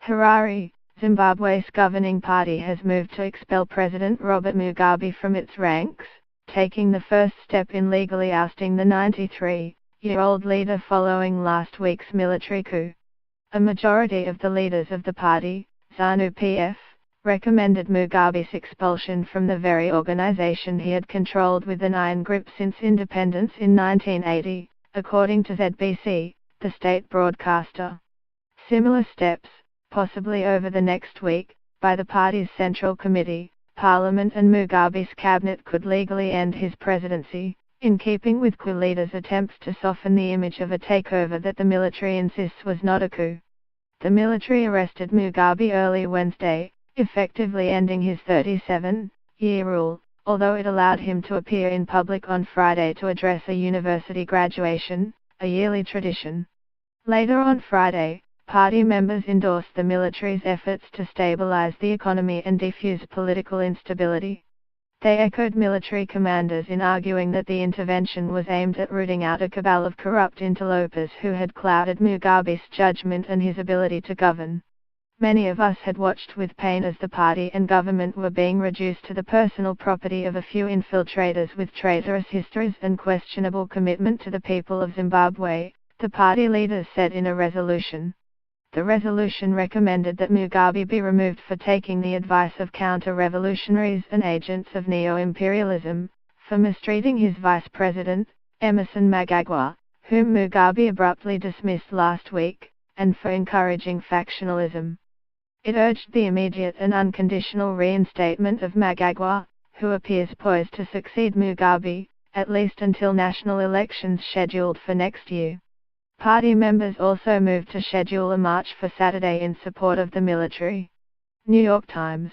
Harare, Zimbabwe's governing party has moved to expel President Robert Mugabe from its ranks, taking the first step in legally ousting the 93-year-old leader following last week's military coup. A majority of the leaders of the party, ZANU-PF, recommended Mugabe's expulsion from the very organization he had controlled with an iron grip since independence in 1980, according to ZBC, the state broadcaster. Similar steps, possibly over the next week, by the party's Central Committee, Parliament and Mugabe's cabinet could legally end his presidency, in keeping with coup leaders' attempts to soften the image of a takeover that the military insists was not a coup. The military arrested Mugabe early Wednesday, effectively ending his 37-year rule, although it allowed him to appear in public on Friday to address a university graduation, a yearly tradition. Later on Friday, party members endorsed the military's efforts to stabilize the economy and defuse political instability. They echoed military commanders in arguing that the intervention was aimed at rooting out a cabal of corrupt interlopers who had clouded Mugabe's judgment and his ability to govern. Many of us had watched with pain as the party and government were being reduced to the personal property of a few infiltrators with traitorous histories and questionable commitment to the people of Zimbabwe, the party leaders said in a resolution. The resolution recommended that Mugabe be removed for taking the advice of counter-revolutionaries and agents of neo-imperialism, for mistreating his vice president, Emmerson Mnangagwa, whom Mugabe abruptly dismissed last week, and for encouraging factionalism. It urged the immediate and unconditional reinstatement of Mnangagwa, who appears poised to succeed Mugabe, at least until national elections scheduled for next year. Party members also moved to schedule a march for Saturday in support of the military. New York Times.